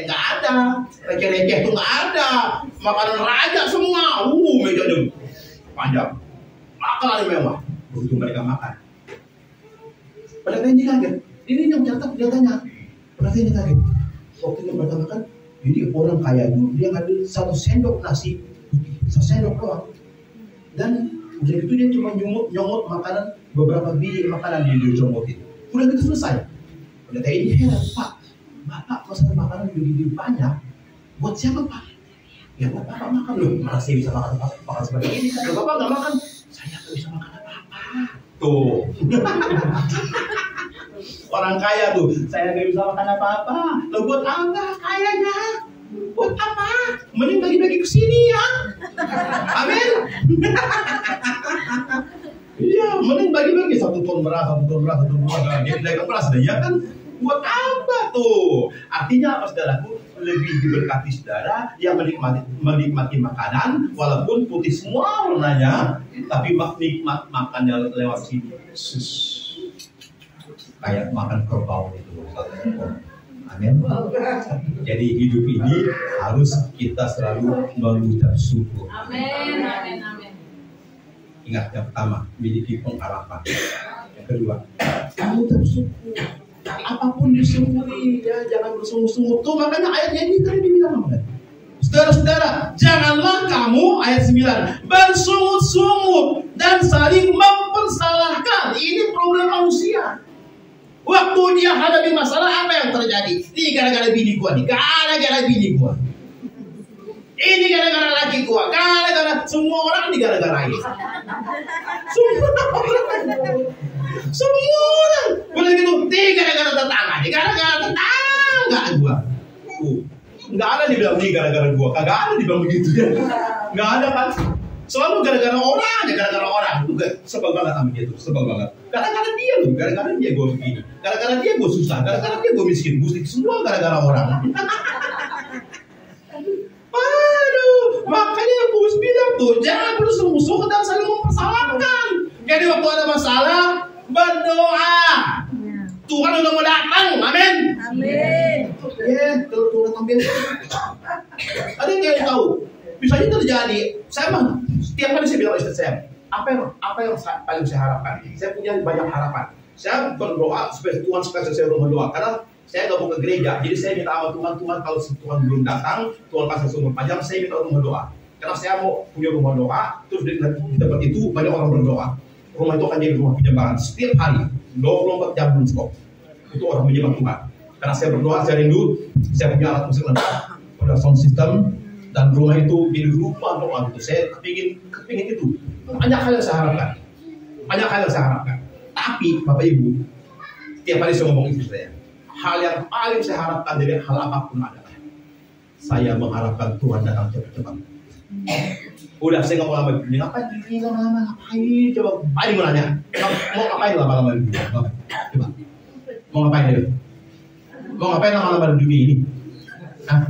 nggak ada, receh tuh nggak ada, makanan raja semua, mejanya panjang, makanan mewah, begitu mereka makan. Pada ini kaget, ini yang catat dia tanya, pada ini kaget, waktu itu mereka makan, jadi orang kaya itu dia ngambil 1 sendok nasi, 1 sendok doang, dan udah gitu dia cuma nyomot makanan beberapa biji makanan dia comotin. Udah gitu selesai. Udah kayak ini heran, Pak. Bapak pesan makanan begitu banyak. Buat siapa Pak? Ya buat Bapak makan loh. Mana saya bisa makan seperti ini? Kalau Bapak nggak makan, saya nggak bisa makan apa-apa. Tuh. Orang kaya tuh, saya nggak bisa makan apa-apa. Lo buat apa kayanya? Buat apa? Mending bagi-bagi ke sini ya. Amin. Iya, mending bagi-bagi 1 ton beras. Dia dagang beras deh, ya kan? Buat apa tuh? Artinya apa saudaraku? Lebih diberkati saudara yang menikmati makanan, walaupun putih semua warnanya, tapi nikmat makannya lewat sini. Kayak makan kerbau itu. Amin. Jadi hidup ini harus kita selalu mengucap syukur. Amin. Ingat, yang pertama, miliki pengharapan. Yang kedua, kamu bersyukur. Apapun disyukuri, ya jangan bersungut-sungut. Tuh makanya ayatnya ini tadi dibilang apa? Saudara-saudara, janganlah kamu, ayat 9, bersungut-sungut dan saling mempersalahkan. Ini problem manusia. Waktu dia hadapi masalah, apa yang terjadi? Ini gara-gara bini gua nih, gara-gara bini gua. Ini gara-gara laki gua, gara-gara semua orang ini gara-gara ini. Semua orang. Boleh gitu, ini gara-gara tetangga, ini gara-gara tetangga gua. Nggak ada dibilang ini gara-gara gua, kagak ada dibilang begitu ya. Nggak ada kan? Selalu gara-gara orang aja, gara-gara orang. Sebel banget sama dia tuh, sebel banget. Gara-gara dia loh, gara-gara dia gue begini. Gara-gara dia gue susah, gara-gara dia gue miskin. Semua gara-gara orang. Aduh, makanya Paulus bilang tuh, jangan terus musuh dan saling mempersalahkan. Jadi waktu ada masalah, berdoa. Tuhan udah mau datang, amin. Amin. Kalau Tuhan datang biasa. Ada yang tahu? Bisa terjadi. Saya mah setiap kali saya bilang istri saya, apa yang paling saya harapkan? Saya punya banyak harapan. Saya berdoa supaya Tuhan saya rumah doa. Karena saya nggak mau ke gereja, jadi saya minta sama Tuhan kalau Tuhan belum datang, Tuhan kasih umur panjang, saya minta rumah doa. Karena saya mau punya rumah doa, terus di tempat itu banyak orang berdoa. Rumah itu akan jadi rumah penyembahan setiap hari, 24 jam non-stop. Itu orang menyembah Tuhan. Karena saya berdoa, saya rindu, saya punya alat musik lengkap, punya sound system, dan rumah itu jadi rumah doa itu. Saya kepingin itu. Banyak hal yang saya harapkan. Banyak hal yang saya harapkan. Tapi Bapak Ibu, tiap hari saya ngomong istri saya, hal yang paling saya harapkan dari hal apapun adalah saya mengharapkan Tuhan datang cepat-cepat. Udah saya nggak mau lama begini. Ngapain begini lama-lama? Ngapain? Coba, paling mau nanya. Mau ngapain lama-lama begini? Coba. Mau ngapain dulu? Mau ngapain lama-lama di dunia ini? Hah?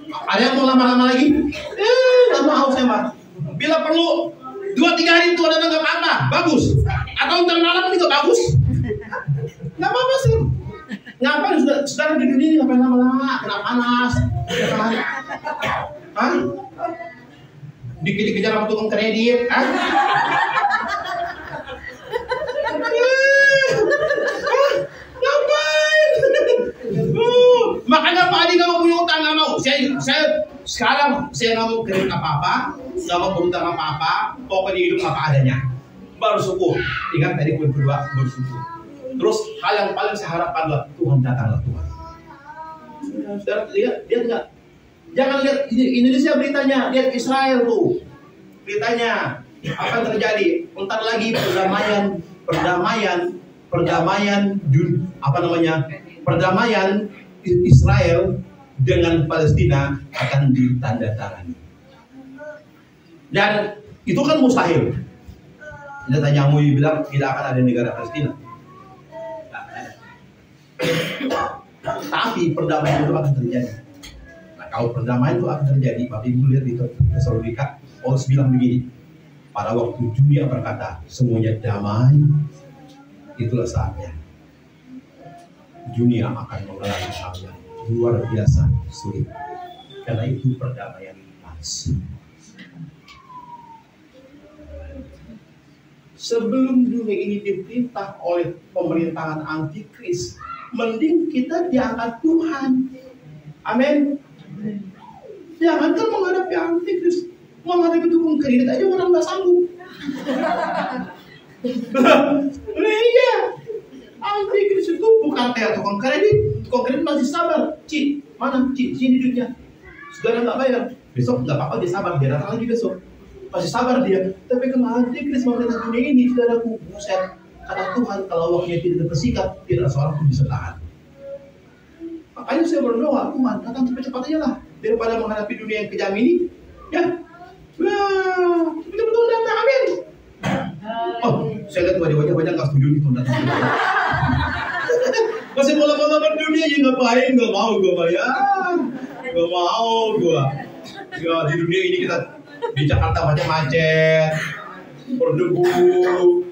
Ada yang mau lama-lama lagi? Nggak mau saya mah. Bila perlu 2-3 hari itu ada nggak apa-apa, bagus. Atau ntar malam juga bagus. Nggak apa-apa sih. Ngapain saudara di dunia ini ngapain lama-lama? Kena panas. Hah? Dikejar sama tukang kredit, ah? Ngapain? Makanya Pak Adi nggak mau punya utang, nggak mau. Saya sekarang saya nggak mau kredit apa-apa, nggak mau berutang apa-apa, pokoknya hidup apa adanya. Bersyukur. Ingat tadi poin kedua, bersyukur. Terus hal yang paling saya harapkan adalah Tuhan datanglah Tuhan. Saudara lihat nggak? Jangan lihat Indonesia beritanya, lihat Israel tuh beritanya apa yang terjadi. Entar lagi perdamaian Israel dengan Palestina akan ditandatangani. Dan itu kan mustahil. Netanyahu bilang tidak akan ada negara Palestina. Tapi perdamaian itu akan terjadi. Kalau perdamaian itu akan terjadi, Bapak Ibu lihat di Tesalonika, Paulus bilang begini, pada waktu dunia berkata semuanya damai, itulah saatnya dunia akan mengalami hal yang luar biasa sulit. Karena itu perdamaian palsu. Sebelum dunia ini diperintah oleh pemerintahan antikris, mending kita diangkat Tuhan. Amin. Jangan kan menghadapi antikris, menghadapi tukang kredit aja orang nggak sanggup. Iya, antikris itu bukan kayak tukang kredit masih sabar. Ci, mana Ci? Sini duitnya. Saudara nggak bayar, besok nggak apa-apa dia sabar, dia datang lagi besok. Masih sabar dia. Tapi kalau antikris memerintah dunia ini, saudaraku, buset. Kata Tuhan, kalau waktunya tidak bersikap, tidak seorang pun bisa tahan. Makanya saya berdoa, Tuhan datang cepat-cepat aja lah, daripada menghadapi dunia yang kejam ini. Ya, betul-betul datang, amin. Oh, saya lihat wajah-wajah nggak setuju itu datang. Masih malam-malam dunia yang ngapain? Nggak mau gue bayar, nggak mau gue. Ya di dunia ini kita di Jakarta macet, berdebu.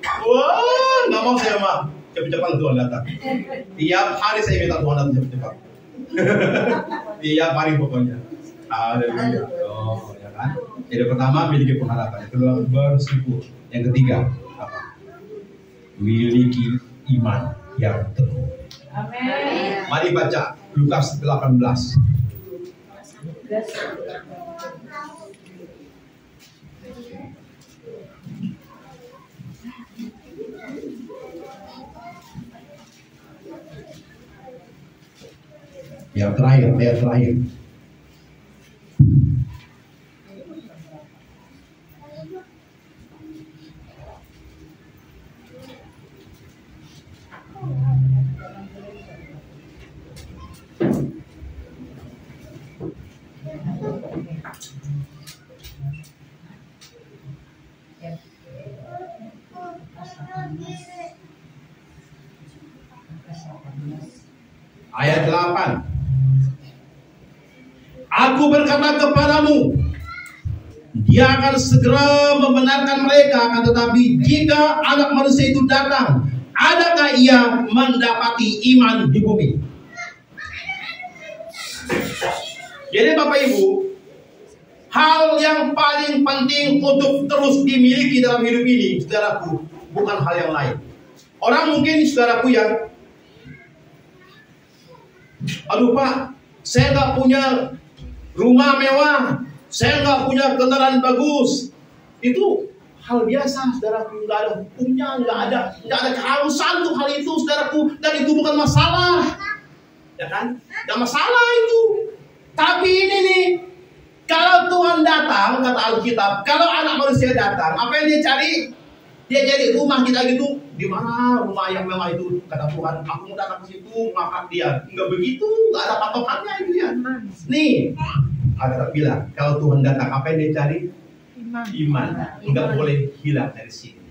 Wah, nggak mau saya mah. Cepat-cepat Tuhan datang. Tiap hari saya minta Tuhan datang cepat-cepat. Tiap hari pokoknya. Haleluya. Oh, ya kan? Jadi pertama miliki pengharapan, yang kedua bersyukur, yang ketiga apa? Miliki iman yang teguh. Amin. Mari baca Lukas 18. Yang terakhir, ayat terakhir. Ayat 8. Aku berkata kepadamu, dia akan segera membenarkan mereka, akan tetapi jika Anak Manusia itu datang, adakah ia mendapati iman di bumi? Jadi Bapak Ibu, hal yang paling penting untuk terus dimiliki dalam hidup ini, saudaraku, bukan hal yang lain. Orang mungkin, saudaraku, yang aduh Pak, saya nggak punya rumah mewah, saya nggak punya kendaraan bagus. Itu hal biasa, saudaraku. Nggak ada hukumnya, nggak ada keharusan untuk hal itu, saudaraku. Dan itu bukan masalah, ya kan? Nggak masalah itu. Tapi ini nih, kalau Tuhan datang, kata Alkitab, kalau Anak Manusia datang, apa yang dia cari? Dia cari rumah kita gitu. Di mana rumah yang mewah itu? Kata Tuhan, aku mau datang ke situ, makan dia. Enggak begitu, enggak ada patokannya itu ya. Nih, Alkitab bilang, kalau Tuhan datang, apa yang dia cari? Iman. Enggak boleh hilang dari sini.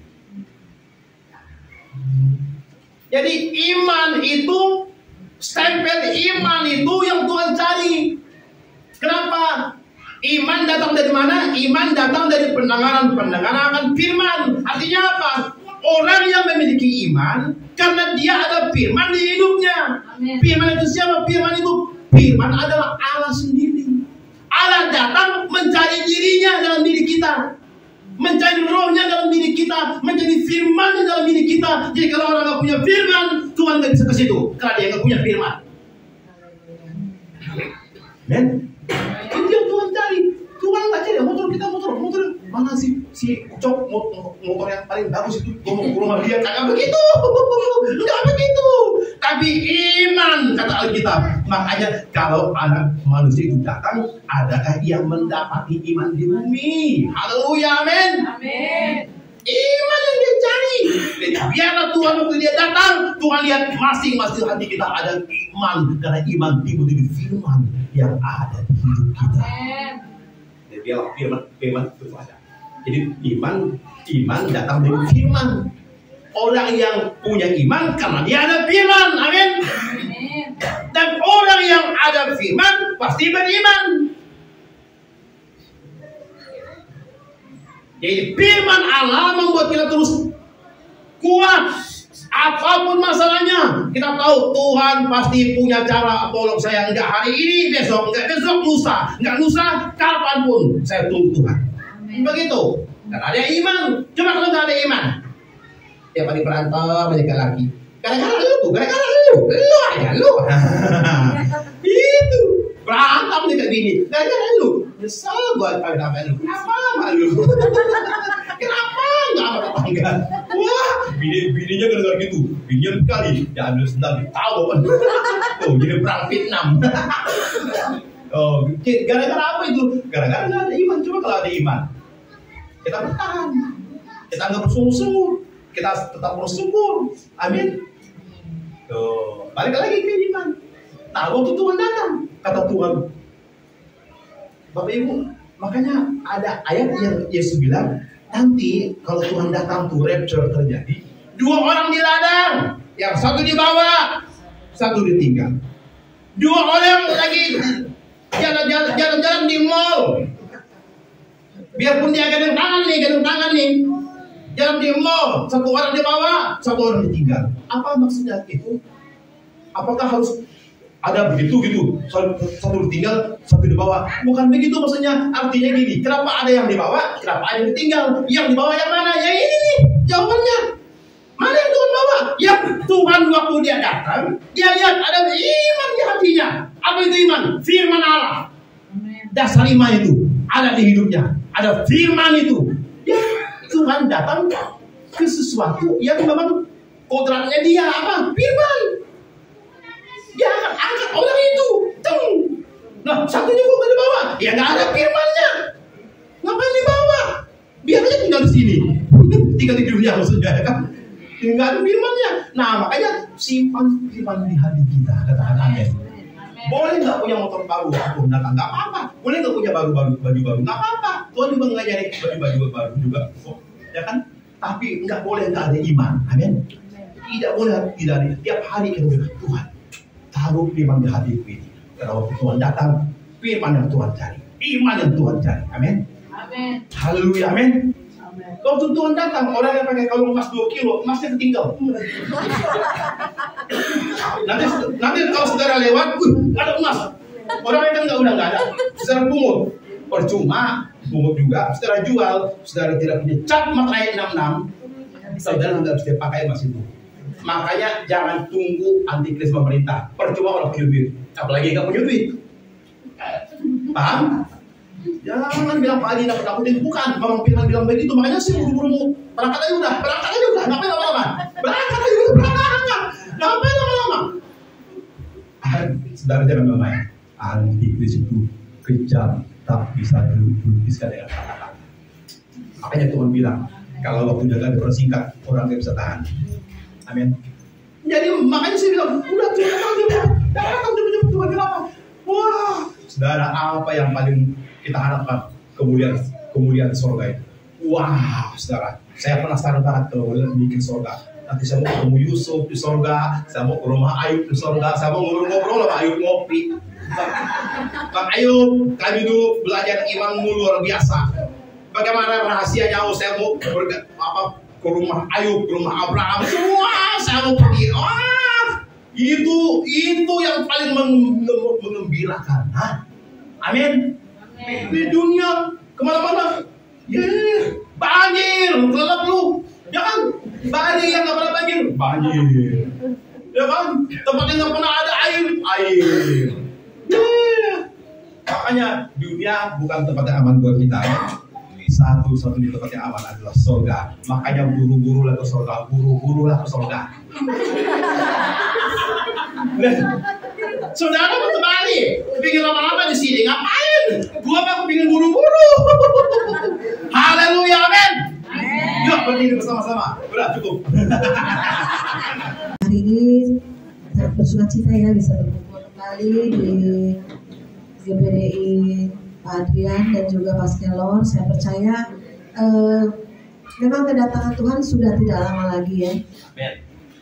Jadi iman itu, stempel iman itu yang Tuhan cari. Kenapa? Iman datang dari mana? Iman datang dari pendengaran akan firman. Artinya apa? Orang yang memiliki iman karena dia ada firman di hidupnya. Amin. Firman itu siapa? Firman itu, firman adalah Allah sendiri. Allah datang mencari dirinya dalam diri kita, mencari rohnya dalam diri kita, mencari firman dalam diri kita. Jadi kalau orang nggak punya firman, Tuhan nggak bisa ke situ karena dia nggak punya firman. Men, itu yang Tuhan cari. Tuhan nggak cari motor kita, motor mana sih si Ucok motor yang paling bagus itu, gue mau ke rumah dia. Kagak begitu, nggak begitu. Tapi iman, kata Alkitab. Makanya kalau Anak Manusia itu datang, adakah ia mendapati iman di bumi? Haleluya, amin. Amin. Iman yang dia cari. Jadi biarlah Tuhan waktu dia datang, Tuhan lihat masing-masing hati kita ada iman, karena iman timbul dari firman yang ada di hidup kita. Amin. Jadi biarlah firman itu ada. Jadi iman datang dari firman. Orang yang punya iman karena dia ada firman, amin. Amin. Dan orang yang ada firman pasti beriman. Jadi firman Allah membuat kita terus kuat. Apapun masalahnya, kita tahu Tuhan pasti punya cara tolong saya. Enggak hari ini, besok, enggak besok, lusa, kapanpun saya tunggu Tuhan. Begitu. Dan ada iman. Cuma kalau nggak ada iman, tiap hari berantem menikah lagi. Gara-gara lu tuh, lu aja lu. Itu berantem dekat bini. Gara-gara lu. Nyesal gua apa lu. Kenapa malu? Kenapa nggak sama tetangga? Wah, bininya gara-gara gitu. Bininya kali diambil sendal, tahu kan? Tuh jadi perang Vietnam. Oh, gara-gara apa itu? Gara-gara nggak ada iman. Coba kalau ada iman, kita bertahan. Kita nggak bersungguh-sungguh. Kita tetap bersyukur. Amin. Tuh, balik lagi ke iman. Nah, waktu Tuhan datang, kata Tuhan, Bapak Ibu, makanya ada ayat yang Yesus bilang, nanti kalau Tuhan datang tuh rapture terjadi, 2 orang di ladang, yang satu dibawa, satu ditinggal. 2 orang lagi jalan-jalan di mall. Biarpun dia gadang tangan nih, jalan di mall, 1 orang dibawa, 1 orang ditinggal. Apa maksudnya itu? Apakah harus ada begitu gitu? Satu ditinggal, 1 dibawa? Bukan begitu maksudnya. Artinya gini, kenapa ada yang dibawa, kenapa ada yang ditinggal? Yang dibawa yang mana? Yang ini nih jawabannya. Mana yang Tuhan bawa? Yang Tuhan waktu dia datang, dia lihat ada iman di hatinya. Apa itu iman? Firman Allah. Amin. dasar iman itu ada di hidupnya, ada firman itu, ya Tuhan datang ke sesuatu yang memang kodratnya dia apa? Firman. Dia akan angkat orang itu. Nah, satunya kok nggak dibawa? Ya nggak ada firmannya. Ngapain dibawa? Biar aja tinggal di sini. Tinggal di dunia maksudnya, ya kan? Tinggal ada firmannya. Nah, makanya simpan firman di hati kita. Katakan amin. Boleh nggak punya motor baru? Aku nggak apa-apa. Boleh nggak punya baju baru? Nggak apa-apa. Tuhan juga nggak nyari baju baru juga, ya kan? Tapi nggak boleh nggak ada iman. Amin. Tidak boleh tidak ada. Tiap hari kita bilang, Tuhan, taruh firman di hatiku ini. Karena waktu Tuhan datang, firman yang Tuhan cari, iman yang Tuhan cari. Amin. Amin. Haleluya, amin. Waktu Tuhan datang, orang yang pakai kalung emas 2 kilo, emasnya ketinggal. nanti kalau saudara lewat, ada emas. Orang yang kan udah nggak ada. Saudara pungut, percuma, pungut juga. Saudara jual, saudara tidak punya cap materai 66, saudara nggak bisa pakai emas itu. Makanya jangan tunggu antikris pemerintah. Percuma orang punya duit, apalagi nggak punya duit. Paham? Jangan bilang Pak Adi nakut-nakutin, bukan. Memang firman bilang begitu, makanya sih buru-buru berangkat aja udah, ngapain lama-lama? Berangkat aja udah, berangkat. Ngapain lama-lama? Saudara jangan main. Antikris itu kejam, tak bisa dilukiskan dengan kata-kata. Makanya Tuhan bilang, kalau waktu jaga dipersingkat, orang nggak bisa tahan. Amin. Jadi makanya saya bilang, udah Tuhan kenapa? Wah, saudara, apa yang paling kita harapkan kemudian surga itu? Wah, saudara, saya penasaran banget kalau bikin surga. Nanti saya mau ketemu Yusuf di surga, saya mau ke rumah Ayub di surga, saya mau ngobrol sama Ayub ngopi. Bang Ayub, kami dulu belajar imanmu luar biasa. Bagaimana rahasianya? Saya mau ke rumah Ayub, ke rumah Abraham, semua saya mau pergi. Itu yang paling mengembirakan. Amin. Di dunia kemana-mana, banjir, kelelep lu, ya kan? Bali yang nggak pernah banjir, ya kan? Tempat yang nggak pernah ada air. Makanya dunia bukan tempat yang aman buat kita. Ya? Satu-satunya tempat yang aman adalah surga. Makanya buru-burulah ke surga. Saudara mau ke Bali, pingin lama-lama di sini, ngapain? Gua mah pingin buru-buru. Haleluya, amin. Yuk berdiri bersama-sama. Udah cukup. Hari ini saya bersukacita ya bisa berkumpul kembali di GBDI Pak Adrian dan juga Pak Skelor. Saya percaya memang kedatangan Tuhan sudah tidak lama lagi ya. Amin.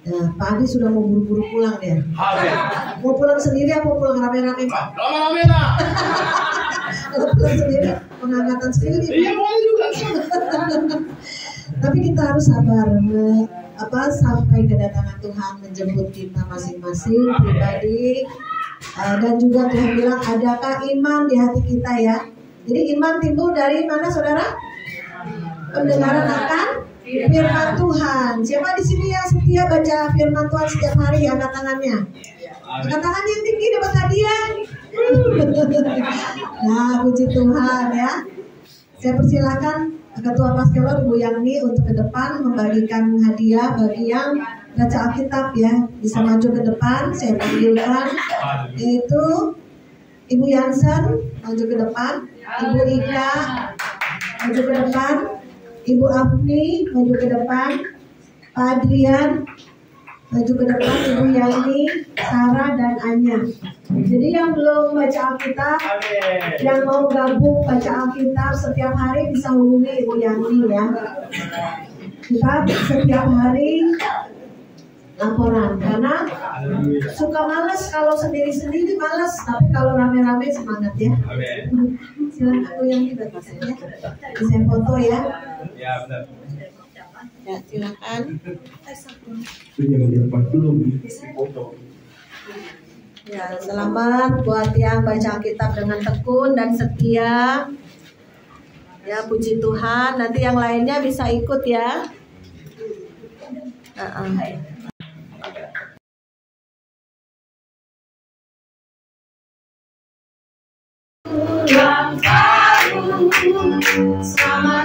Nah, Pak Adi sudah mau buru-buru pulang ya. Amin. Mau pulang sendiri apa mau pulang rame-rame? Rame-rame lah. Kalau pulang sendiri, pengangkatan sendiri. Iya boleh juga. Tapi kita harus sabar, sampai kedatangan Tuhan menjemput kita masing-masing pribadi. Dan juga Tuhan bilang, adakah iman di hati kita ya? Jadi iman timbul dari mana, saudara? Pendengaran akan firman Tuhan. Siapa di sini yang setia baca firman Tuhan setiap hari? Angkat tangannya. Angkat tangan yang tinggi dapat hadiah. Nah, puji Tuhan ya. Saya persilakan Ketua Paskelor Ibu Yani untuk ke depan membagikan hadiah bagi yang baca Alkitab ya. Bisa maju ke depan. Saya panggilkan yaitu Ibu Yansen maju ke depan, Ibu Ika maju ke depan, Ibu Afni maju ke depan, Pak Adrian maju ke depan, Ibu Yani, Sarah dan Anya. Jadi yang belum baca Alkitab, yang mau gabung baca Alkitab setiap hari bisa hubungi Ibu Yani ya. Kita setiap hari laporan karena suka malas kalau sendiri-sendiri malas, tapi kalau rame-rame semangat ya. Silakan aku yang kita ya. Bisa foto ya. Ya benar. Ya silakan. Ya selamat buat yang baca Alkitab dengan tekun dan setia. Ya puji Tuhan. Nanti yang lainnya bisa ikut ya. ulang tahun. Selamat